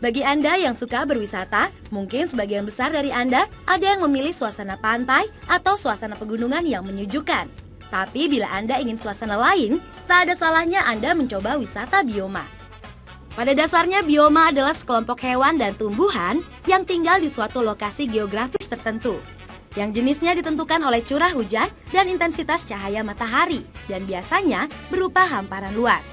Bagi Anda yang suka berwisata, mungkin sebagian besar dari Anda ada yang memilih suasana pantai atau suasana pegunungan yang menyejukkan. Tapi bila Anda ingin suasana lain, tak ada salahnya Anda mencoba wisata bioma. Pada dasarnya bioma adalah sekelompok hewan dan tumbuhan yang tinggal di suatu lokasi geografis tertentu, yang jenisnya ditentukan oleh curah hujan dan intensitas cahaya matahari, dan biasanya berupa hamparan luas.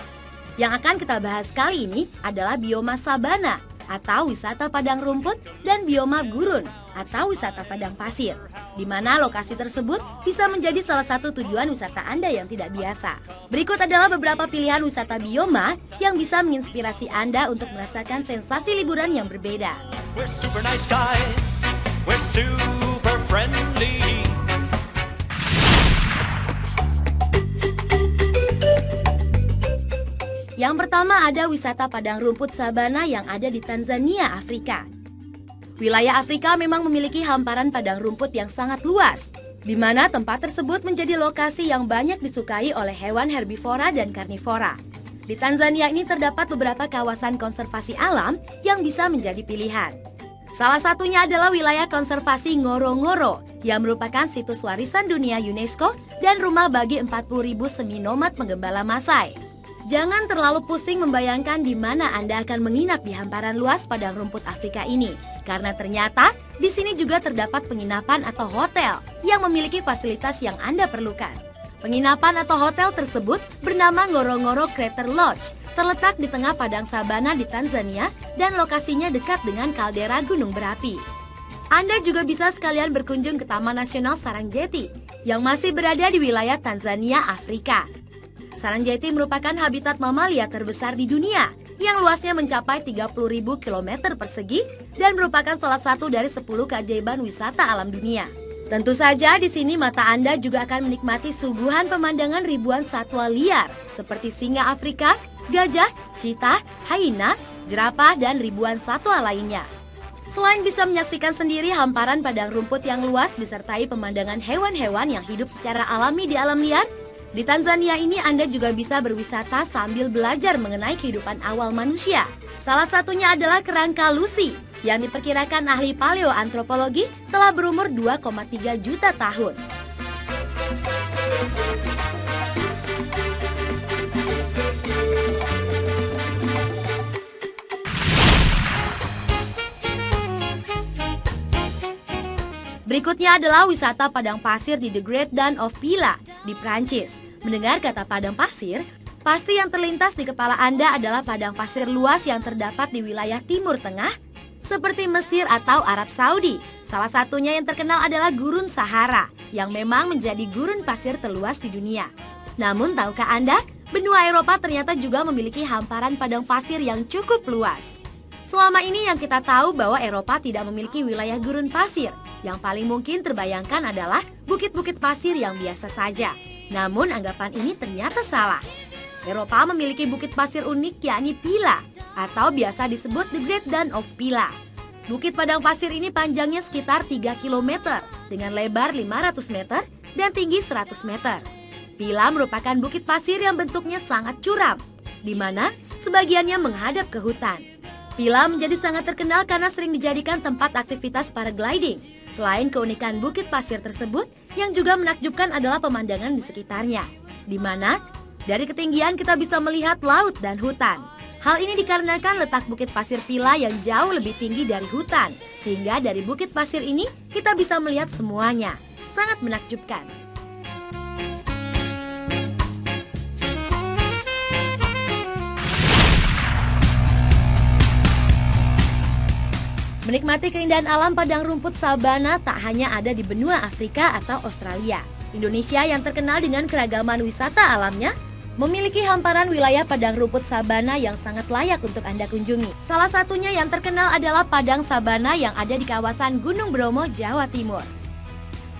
Yang akan kita bahas kali ini adalah bioma sabana atau wisata padang rumput dan bioma gurun atau wisata padang pasir, di mana lokasi tersebut bisa menjadi salah satu tujuan wisata Anda yang tidak biasa. Berikut adalah beberapa pilihan wisata bioma yang bisa menginspirasi Anda untuk merasakan sensasi liburan yang berbeda. We're super nice guys. We're super friendly. Yang pertama ada wisata padang rumput sabana yang ada di Tanzania, Afrika. Wilayah Afrika memang memiliki hamparan padang rumput yang sangat luas, di mana tempat tersebut menjadi lokasi yang banyak disukai oleh hewan herbivora dan karnivora. Di Tanzania ini terdapat beberapa kawasan konservasi alam yang bisa menjadi pilihan. Salah satunya adalah wilayah konservasi Ngorongoro yang merupakan situs warisan dunia UNESCO dan rumah bagi 40.000 semi nomad penggembala Masai. Jangan terlalu pusing membayangkan di mana Anda akan menginap di hamparan luas padang rumput Afrika ini, karena ternyata di sini juga terdapat penginapan atau hotel yang memiliki fasilitas yang Anda perlukan. Penginapan atau hotel tersebut bernama Ngorongoro Crater Lodge, terletak di tengah padang sabana di Tanzania dan lokasinya dekat dengan kaldera gunung berapi. Anda juga bisa sekalian berkunjung ke Taman Nasional Saranjeti yang masih berada di wilayah Tanzania, Afrika. Saranjeti merupakan habitat mamalia terbesar di dunia yang luasnya mencapai 30.000 km persegi dan merupakan salah satu dari 10 keajaiban wisata alam dunia. Tentu saja di sini mata Anda juga akan menikmati suguhan pemandangan ribuan satwa liar seperti singa Afrika, gajah, cheetah, hyena, jerapah, dan ribuan satwa lainnya. Selain bisa menyaksikan sendiri hamparan padang rumput yang luas disertai pemandangan hewan-hewan yang hidup secara alami di alam liar, di Tanzania ini Anda juga bisa berwisata sambil belajar mengenai kehidupan awal manusia. Salah satunya adalah kerangka Lucy yang diperkirakan ahli paleoantropologi telah berumur 2,3 juta tahun. Berikutnya adalah wisata padang pasir di The Great Dune of Pila di Prancis. Mendengar kata padang pasir, pasti yang terlintas di kepala Anda adalah padang pasir luas yang terdapat di wilayah Timur Tengah seperti Mesir atau Arab Saudi. Salah satunya yang terkenal adalah Gurun Sahara yang memang menjadi gurun pasir terluas di dunia. Namun tahukah Anda, benua Eropa ternyata juga memiliki hamparan padang pasir yang cukup luas. Selama ini yang kita tahu bahwa Eropa tidak memiliki wilayah gurun pasir. Yang paling mungkin terbayangkan adalah bukit-bukit pasir yang biasa saja. Namun anggapan ini ternyata salah. Eropa memiliki bukit pasir unik yakni Pila atau biasa disebut The Great Dune of Pila. Bukit padang pasir ini panjangnya sekitar 3 km dengan lebar 500 meter dan tinggi 100 meter. Pila merupakan bukit pasir yang bentuknya sangat curam, di mana sebagiannya menghadap ke hutan. Pila menjadi sangat terkenal karena sering dijadikan tempat aktivitas paragliding. Selain keunikan bukit pasir tersebut, yang juga menakjubkan adalah pemandangan di sekitarnya, di mana dari ketinggian kita bisa melihat laut dan hutan. Hal ini dikarenakan letak bukit pasir Pila yang jauh lebih tinggi dari hutan, sehingga dari bukit pasir ini kita bisa melihat semuanya. Sangat menakjubkan. Menikmati keindahan alam padang rumput sabana tak hanya ada di benua Afrika atau Australia. Indonesia yang terkenal dengan keragaman wisata alamnya memiliki hamparan wilayah padang rumput sabana yang sangat layak untuk Anda kunjungi. Salah satunya yang terkenal adalah Padang Sabana yang ada di kawasan Gunung Bromo, Jawa Timur.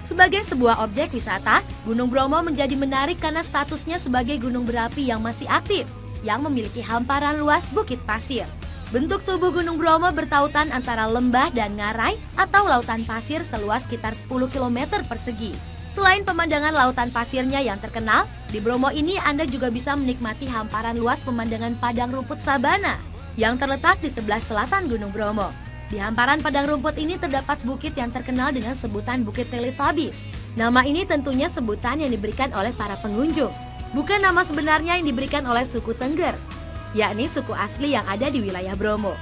Sebagai sebuah objek wisata, Gunung Bromo menjadi menarik karena statusnya sebagai gunung berapi yang masih aktif, yang memiliki hamparan luas bukit pasir. Bentuk tubuh Gunung Bromo bertautan antara lembah dan ngarai atau lautan pasir seluas sekitar 10 km persegi. Selain pemandangan lautan pasirnya yang terkenal, di Bromo ini Anda juga bisa menikmati hamparan luas pemandangan padang rumput sabana. yang terletak di sebelah selatan Gunung Bromo. Di hamparan padang rumput ini terdapat bukit yang terkenal dengan sebutan Bukit Teletubbies. Nama ini tentunya sebutan yang diberikan oleh para pengunjung, bukan nama sebenarnya yang diberikan oleh suku Tengger, yakni suku asli yang ada di wilayah Bromo.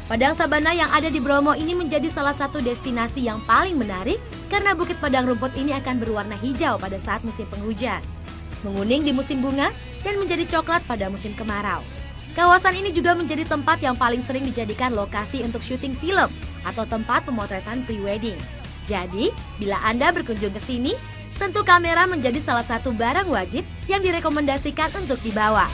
Padang sabana yang ada di Bromo ini menjadi salah satu destinasi yang paling menarik karena bukit padang rumput ini akan berwarna hijau pada saat musim penghujan, menguning di musim bunga, dan menjadi coklat pada musim kemarau. Kawasan ini juga menjadi tempat yang paling sering dijadikan lokasi untuk syuting film atau tempat pemotretan pre-wedding. Jadi, bila Anda berkunjung ke sini, tentu kamera menjadi salah satu barang wajib yang direkomendasikan untuk dibawa.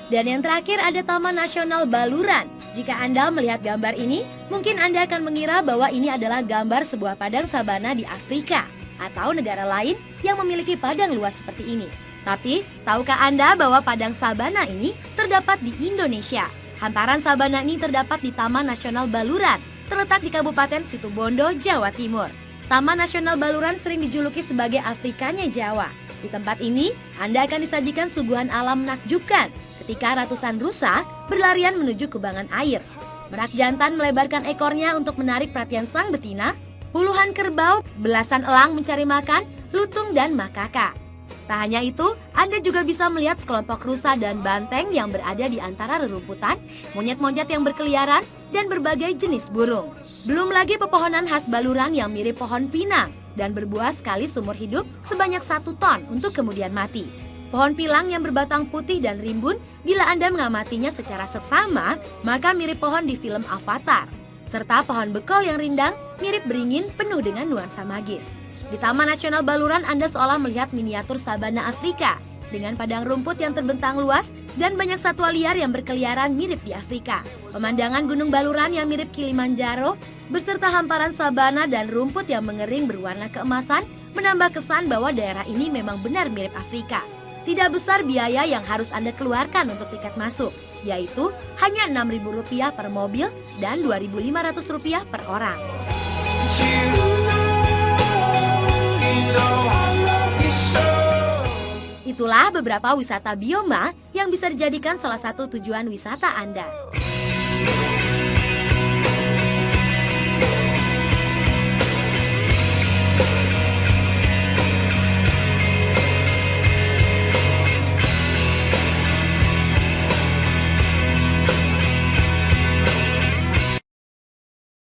Dan yang terakhir ada Taman Nasional Baluran. Jika Anda melihat gambar ini, mungkin Anda akan mengira bahwa ini adalah gambar sebuah padang sabana di Afrika atau negara lain yang memiliki padang luas seperti ini. Tapi, tahukah Anda bahwa padang sabana ini terdapat di Indonesia? Hamparan sabana ini terdapat di Taman Nasional Baluran, terletak di Kabupaten Situbondo, Jawa Timur. Taman Nasional Baluran sering dijuluki sebagai Afrikanya Jawa. Di tempat ini, Anda akan disajikan suguhan alam menakjubkan ketika ratusan rusa berlarian menuju kubangan air. Merak jantan melebarkan ekornya untuk menarik perhatian sang betina, puluhan kerbau, belasan elang mencari makan, lutung, dan makaka. Tak hanya itu, Anda juga bisa melihat sekelompok rusa dan banteng yang berada di antara rerumputan, monyet-monyet yang berkeliaran, dan berbagai jenis burung. Belum lagi pepohonan khas Baluran yang mirip pohon pinang dan berbuah sekali seumur hidup sebanyak 1 ton untuk kemudian mati. Pohon pilang yang berbatang putih dan rimbun, bila Anda mengamatinya secara seksama, maka mirip pohon di film Avatar. Serta pohon bekol yang rindang, mirip beringin penuh dengan nuansa magis. Di Taman Nasional Baluran, Anda seolah melihat miniatur sabana Afrika, dengan padang rumput yang terbentang luas dan banyak satwa liar yang berkeliaran mirip di Afrika. Pemandangan Gunung Baluran yang mirip Kilimanjaro, beserta hamparan sabana dan rumput yang mengering berwarna keemasan, menambah kesan bahwa daerah ini memang benar mirip Afrika. Tidak besar biaya yang harus Anda keluarkan untuk tiket masuk, yaitu hanya Rp6.000 per mobil dan Rp2.500 per orang. Itulah beberapa wisata bioma yang bisa dijadikan salah satu tujuan wisata Anda.